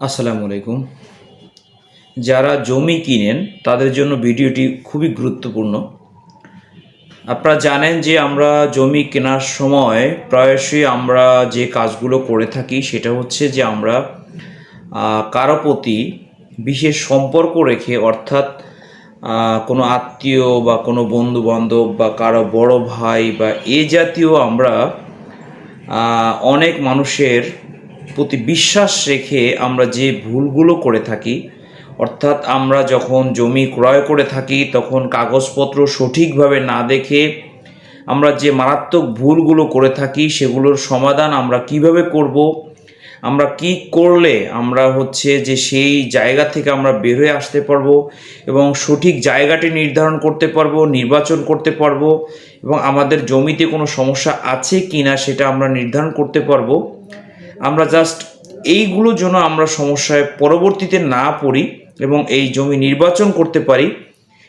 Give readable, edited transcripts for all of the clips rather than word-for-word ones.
আসসালামু আলাইকুম। যারা জমি কিনেন তাদের জন্য ভিডিওটি খুবই গুরুত্বপূর্ণ। আপনারা জানেন যে আমরা জমি কেনার সময় প্রায়শই আমরা যে কাজগুলো করে থাকি সেটা হচ্ছে যে আমরা কারো প্রতি বিশেষ সম্পর্ক রেখে, অর্থাৎ কোনো আত্মীয় বা কোনো বন্ধুবান্ধব বা কারো বড় ভাই বা এ জাতীয় আমরা অনেক মানুষের প্রতি বিশ্বাস রেখে আমরা যে ভুলগুলো করে থাকি, অর্থাৎ আমরা যখন জমি ক্রয় করে থাকি তখন কাগজপত্র সঠিকভাবে না দেখে আমরা যে মারাত্মক ভুলগুলো করে থাকি সেগুলোর সমাধান আমরা কিভাবে করব, আমরা কি করলে আমরা হচ্ছে যে সেই জায়গা থেকে আমরা বের হয়ে আসতে পারবো এবং সঠিক জায়গাটি নির্ধারণ করতে পারবো, নির্বাচন করতে পারবো এবং আমাদের জমিতে কোনো সমস্যা আছে কি না সেটা আমরা নির্ধারণ করতে পারবো। আমরা জাস্ট এইগুলোর জন্য আমরা সমস্যায় পরবর্তীতে না পড়ি এবং এই জমি নির্বাচন করতে পারি,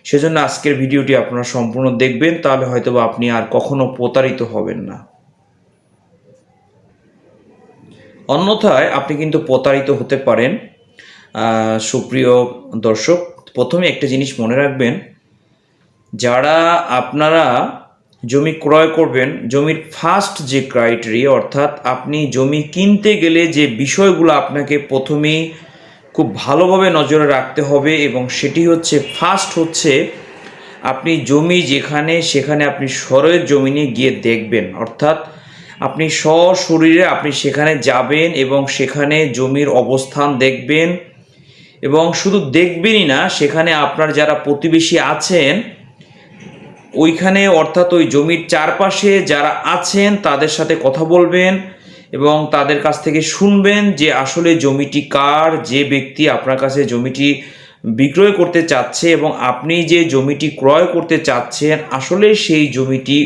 সেজন্য আজকের ভিডিওটি আপনারা সম্পূর্ণ দেখবেন, তাহলে হয়তোবা আপনি আর কখনো প্রতারিত হবেন না। অন্যথায় আপনি কিন্তু প্রতারিত হতে পারেন। সুপ্রিয় দর্শক, প্রথমে একটা জিনিস মনে রাখবেন, যারা আপনারা জমি ক্রয় করবেন, জমির ফার্স্ট যে ক্রাইটেরিয়া, অর্থাৎ আপনি জমি কিনতে গেলে যে বিষয়গুলো আপনাকে প্রথমেই খুব ভালোভাবে নজরে রাখতে হবে এবং সেটি হচ্ছে, ফার্স্ট হচ্ছে আপনি জমি যেখানে সেখানে আপনি সরেজমিনে গিয়ে দেখবেন, অর্থাৎ আপনি সশরীরে আপনি সেখানে যাবেন এবং সেখানে জমির অবস্থান দেখবেন এবং শুধু দেখবেনই না, সেখানে আপনার যারা প্রতিবেশী আছেন ওইখানে, অর্থাৎ ওই জমির চারপাশে যারা আছেন তাদের সাথে কথা বলবেন এবং তাদের কাছ থেকে শুনবেন যে আসলে জমিটি কার, যে ব্যক্তি আপনার কাছে জমিটি বিক্রয় করতে চাচ্ছে এবং আপনি যে জমিটি ক্রয় করতে চাচ্ছেন আসলে সেই জমিটি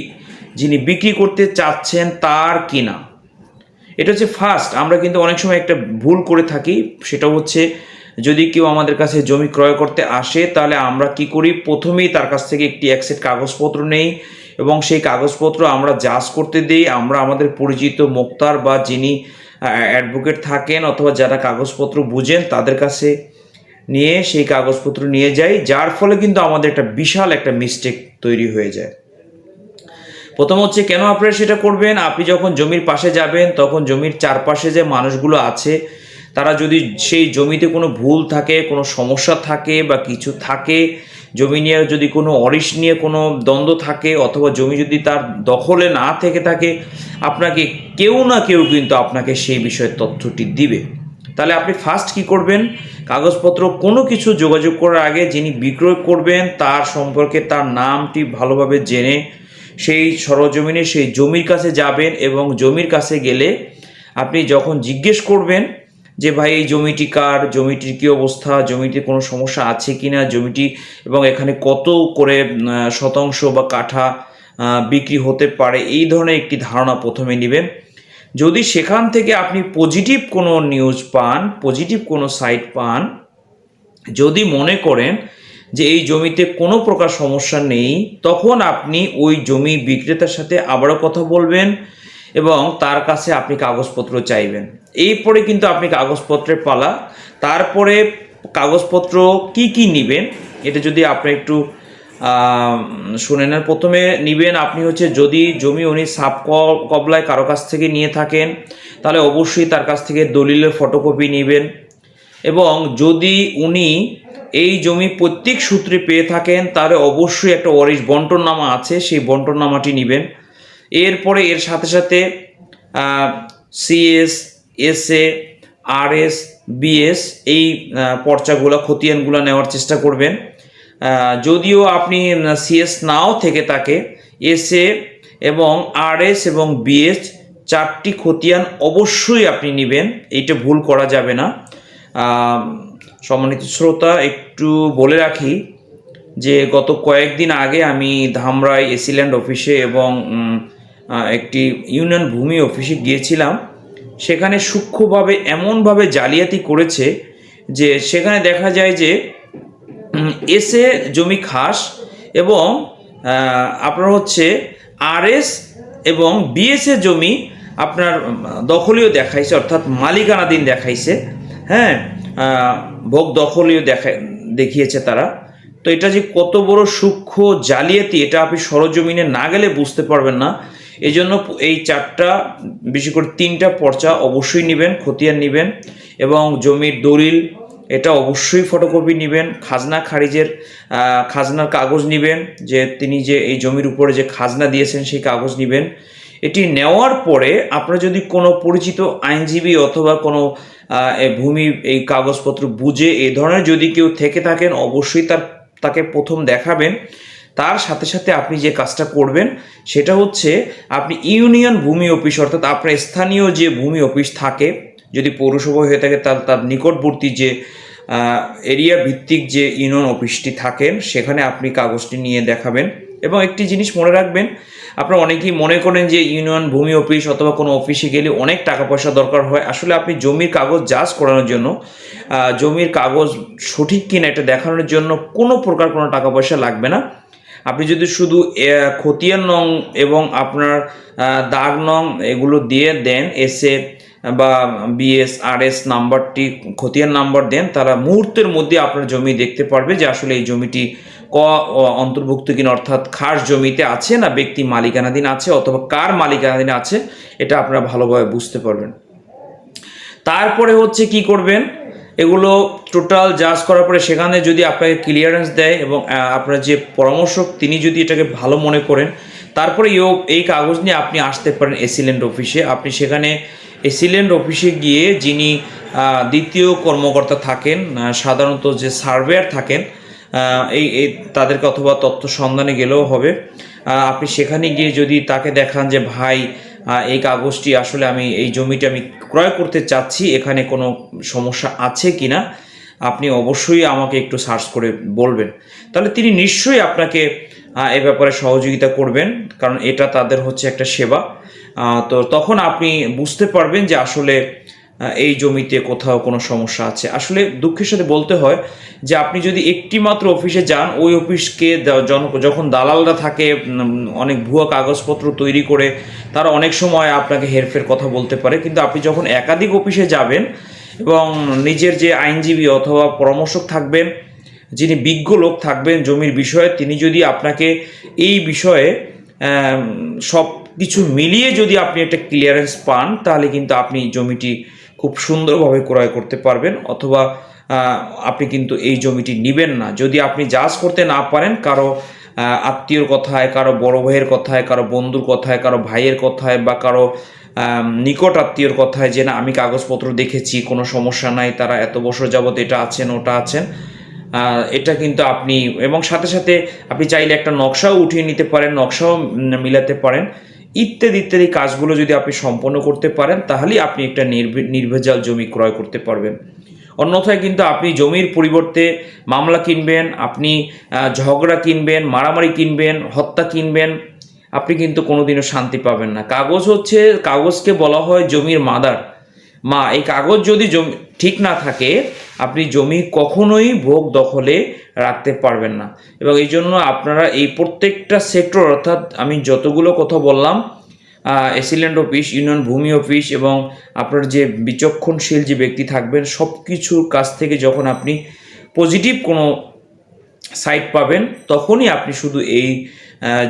যিনি বিক্রি করতে চাচ্ছেন তার কিনা। এটা হচ্ছে ফার্স্ট। আমরা কিন্তু অনেক সময় একটা ভুল করে থাকি, সেটা হচ্ছে যদি কেউ আমাদের কাছে জমি ক্রয় করতে আসে তাহলে আমরা কি করি, প্রথমেই তার কাছ থেকে একটি এক সেট কাগজপত্র নেই এবং সেই কাগজপত্র আমরা জাজ করতে দিই। আমরা আমাদের পরিচিত মোক্তার বা যিনি অ্যাডভোকেট থাকেন অথবা যারা কাগজপত্র বুঝেন তাদের কাছে নিয়ে সেই কাগজপত্র নিয়ে যাই, যার ফলে কিন্তু আমাদের একটা বিশাল একটা মিস্টেক তৈরি হয়ে যায়। প্রথম হচ্ছে, কেন আপনারা সেটা করবেন, আপনি যখন জমির পাশে যাবেন তখন জমির চারপাশে যে মানুষগুলো আছে তারা যদি সেই জমিতে কোনো ভুল থাকে, কোনো সমস্যা থাকে বা কিছু থাকে, জমি নিয়ে যদি কোনো অরিশ নিয়ে কোনো দ্বন্দ্ব থাকে অথবা জমি যদি তার দখলে না থেকে থাকে, আপনাকে কেউ না কেউ কিন্তু আপনাকে সেই বিষয়ে তথ্যটি দিবে। তাহলে আপনি ফার্স্ট কি করবেন, কাগজপত্র কোনো কিছু যোগাযোগ করার আগে যিনি বিক্রয় করবেন তার সম্পর্কে তার নামটি ভালোভাবে জেনে সেই সরজমিনে সেই জমির কাছে যাবেন এবং জমির কাছে গেলে আপনি যখন জিজ্ঞেস করবেন যে ভাই এই জমিটি কার, জমিটির কী অবস্থা, জমিতে কোনো সমস্যা আছে কি না, জমিটি এবং এখানে কত করে শতাংশ বা কাঠা বিক্রি হতে পারে, এই ধরনের একটি ধারণা প্রথমে নেবেন। যদি সেখান থেকে আপনি পজিটিভ কোনো নিউজ পান, পজিটিভ কোনো সাইট পান, যদি মনে করেন যে এই জমিতে কোনো প্রকার সমস্যা নেই, তখন আপনি ওই জমি বিক্রেতার সাথে আবারও কথা বলবেন এবং তার কাছে আপনি কাগজপত্র চাইবেন। এরপরে কিন্তু আপনি কাগজপত্রের পালা। তারপরে কাগজপত্র কি কি নেবেন এটা যদি আপনি একটু শুনে নেন। প্রথমে নেবেন আপনি হচ্ছে, যদি জমি উনি সাব কবলায় কারো কাছ থেকে নিয়ে থাকেন তাহলে অবশ্যই তার কাছ থেকে দলিলের ফটোকপি নেবেন এবং যদি উনি এই জমি প্রত্যেক সূত্রে পেয়ে থাকেন তাহলে অবশ্যই একটা ওয়ারিশ বন্টননামা আছে, সেই বন্টননামাটি নেবেন। এরপরে এর সাথে সাথে সিএস, এসএ, আরএস, বিএস এই পর্চাগুলো, খতিয়ানগুলো নেওয়ার চেষ্টা করবেন। যদিও আপনি সিএস নাও থেকে থাকে, এসএ এবং আরএস এবং বিএস চারটি খতিয়ান অবশ্যই আপনি নেবেন, এইটা ভুল করা যাবে না। সম্মানিত শ্রোতা, একটু বলে রাখি যে গত কয়েকদিন আগে আমি ধামরাই এসিল্যান্ড অফিসে এবং একটি ইউনিয়ন ভূমি অফিসে গিয়েছিলাম। সেখানে সূক্ষ্মভাবে এমনভাবে জালিয়াতি করেছে যে সেখানে দেখা যায় যে এসে জমি খাস এবং আপনার হচ্ছে আরএস এবং বিএসএ জমি আপনার দখলীয় দেখাইছে, অর্থাৎ মালিকানাধীন দেখাইছে। হ্যাঁ, ভোগ দখলীয় দেখিয়েছে তারা। তো এটা যে কত বড় সূক্ষ্ম জালিয়াতি, এটা আপনি সরজমিনে না গেলে বুঝতে পারবেন না। এই জন্য এই 4টা, বিশেষ করে 3টা পর্চা অবশ্যই নেবেন, খতিয়ান নেবেন, এবং জমির দলিল এটা অবশ্যই ফটোকপি নেবেন। খাজনা খারিজের খাজনার কাগজ নেবেন, যে তিনি যে এই জমির উপরে যে খাজনা দিয়েছেন সেই কাগজ নেবেন। এটি নেওয়ার পরে আপনারা যদি কোনো পরিচিত আইনজীবী অথবা কোনো ভূমি এই কাগজপত্র বুঝে এই ধরনের যদি কেউ থেকে থাকেন, অবশ্যই তাকে প্রথম দেখাবেন। তার সাথে সাথে আপনি যে কাজটা করবেন সেটা হচ্ছে, আপনি ইউনিয়ন ভূমি অফিস, অর্থাৎ আপনার স্থানীয় যে ভূমি অফিস থাকে, যদি পৌরসভা হয়ে থাকে তার নিকটবর্তী যে এরিয়া ভিত্তিক যে ইউনিয়ন অফিসটি থাকেন, সেখানে আপনি কাগজটি নিয়ে দেখাবেন। এবং একটি জিনিস মনে রাখবেন, আপনারা অনেকেই মনে করেন যে ইউনিয়ন ভূমি অফিস অথবা কোনো অফিসে গেলে অনেক টাকা পয়সা দরকার হয়। আসলে আপনি জমির কাগজ জাজ করানোর জন্য, জমির কাগজ সঠিক কিনা এটা দেখানোর জন্য কোনো প্রকার কোনো টাকা পয়সা লাগবে না। আপনি যদি শুধু খতিয়ান নং এবং আপনার দাগ নং এগুলো দিয়ে দেন, এসএ বা বিএস আরএস নাম্বারটি, খতিয়ান নাম্বার দেন, তারা মুহূর্তের মধ্যে আপনার জমি দেখতে পারবে যে আসলে এই জমিটি অন্তর্ভুক্ত কিনা, অর্থাৎ খাস জমিতে আছে না ব্যক্তি মালিকানাধীন আছে অথবা কার মালিকানাধীন আছে, এটা আপনারা ভালোভাবে বুঝতে পারবেন। তারপরে হচ্ছে কি করবেন, এগুলো টোটাল জাজ করার পরে সেখানে যদি আপনাকে ক্লিয়ারেন্স দেয় এবং আপনার যে পরামর্শক তিনি যদি এটাকে ভালো মনে করেন, তারপরে এই কাগজ নিয়ে আপনি আসতে পারেন এসিল্যান্ড অফিসে। আপনি সেখানে এসিল্যান্ড অফিসে গিয়ে যিনি দ্বিতীয় কর্মকর্তা থাকেন, সাধারণত যে সার্ভেয়ার থাকেন, এই তাদেরকে অথবা তথ্য সন্ধানে গেলেও হবে। আপনি সেখানে গিয়ে যদি তাকে দেখান যে ভাই, এই কাগজটি আসলে আমি এই জমিটি আমি ক্রয় করতে চাচ্ছি, এখানে কোনো সমস্যা আছে কি না, আপনি অবশ্যই আমাকে একটু সার্চ করে বলবেন। তাহলে তিনি নিশ্চয়ই আপনাকে এ ব্যাপারে সহযোগিতা করবেন, কারণ এটা তাদের হচ্ছে একটা সেবা। তো তখন আপনি বুঝতে পারবেন যে আসলে এই জমিতে কোথাও কোনো সমস্যা আছে। আসলে দুঃখের সাথে বলতে হয় যে আপনি যদি একটি মাত্র অফিসে যান, ওই অফিসকে যখন দালালরা থাকে অনেক ভুয়া কাগজপত্র তৈরি করে, তারা অনেক সময় আপনাকে হেরফের কথা বলতে পারে। কিন্তু আপনি যখন একাধিক অফিসে যাবেন এবং নিজের যে আইনজীবী অথবা পরামর্শক থাকবেন, যিনি বিজ্ঞ লোক থাকবেন জমির বিষয়ে, তিনি যদি আপনাকে এই বিষয়ে সব কিছু মিলিয়ে যদি আপনি একটা ক্লিয়ারেন্স পান, তাহলে কিন্তু আপনি জমিটি খুব সুন্দরভাবে ক্রয় করতে পারবেন। অথবা আপনি কিন্তু এই জমিটি নেবেন না যদি আপনি জাজ করতে না পারেন কারো আত্মীয়র কথায়, কারো বড় ভাইয়ের কথায়, কারো বন্ধুর কথায়, কারো ভাইয়ের কথায়, বা কারো নিকট আত্মীয়র কথায়, যে না আমি কাগজপত্র দেখেছি, কোনো সমস্যা নাই, তারা এত বছর যাবত এটা আছেন ওটা আছেন। এটা কিন্তু আপনি, এবং সাথে সাথে আপনি চাইলে একটা নকশাও উঠিয়ে নিতে পারেন, নকশাও মিলাতে পারেন, ইত্যাদি ইত্যাদি কাজগুলো যদি আপনি সম্পন্ন করতে পারেন, তাহলেই আপনি একটা নির্ভেজাল জমি ক্রয় করতে পারবেন। অন্যথায় কিন্তু আপনি জমির পরিবর্তে মামলা কিনবেন, আপনি ঝগড়া কিনবেন, মারামারি কিনবেন, হত্যা কিনবেন, আপনি কিন্তু কোনোদিনও শান্তি পাবেন না। কাগজকে বলা হয় জমির মা। এই কাগজ যদি জমি ঠিক না থাকে, আপনি জমি কখনোই ভোগ দখলে রাখতে পারবেন না। এবং এই জন্য আপনারা এই প্রত্যেকটা সেক্টর, অর্থাৎ আমি যতগুলো কথা বললাম, এসিল্যান্ড অফিস, ইউনিয়ন ভূমি অফিস এবং আপনার যে বিচক্ষণশীল যে ব্যক্তি থাকবেন, সব কিছুর কাছ থেকে যখন আপনি পজিটিভ কোনো সাইট পাবেন, তখনই আপনি শুধু এই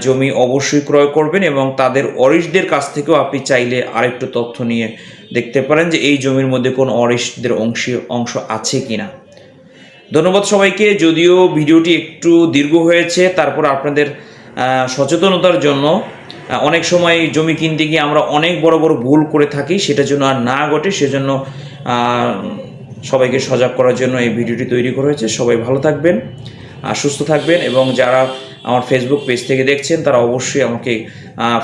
জমি অবশ্যই ক্রয় করবেন। এবং তাদের ওয়ারিশদের কাছ থেকেও আপনি চাইলে আরেকটু তথ্য নিয়ে দেখতে পারেন যে এই জমির মধ্যে কোন ওয়ারিশদের অংশ আছে কিনা। ধন্যবাদ সবাইকে। যদিও ভিডিওটি একটু দীর্ঘ হয়েছে, তারপর আপনাদের সচেতনতার জন্য, অনেক সময় জমি কিনতে গিয়ে আমরা অনেক বড় বড় ভুল করে থাকি, সেটা যেন আর না ঘটে সেজন্য সবাইকে সজাগ করার জন্য এই ভিডিওটি তৈরি করা হয়েছে। সবাই ভালো থাকবেন, সুস্থ থাকবেন, এবং যারা আমার ফেসবুক পেজ থেকে দেখছেন তারা অবশ্যই আমাকে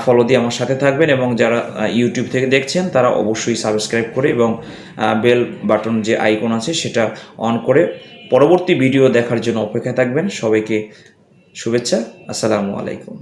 ফলো দিয়ে আমার সাথে থাকবেন, এবং যারা ইউটিউব থেকে দেখছেন তারা অবশ্যই সাবস্ক্রাইব করে এবং বেল বাটন যে আইকন আছে সেটা অন করে পরবর্তী ভিডিও দেখার জন্য অপেক্ষায় থাকবেন। সবাইকে শুভেচ্ছা। আসসালামু আলাইকুম।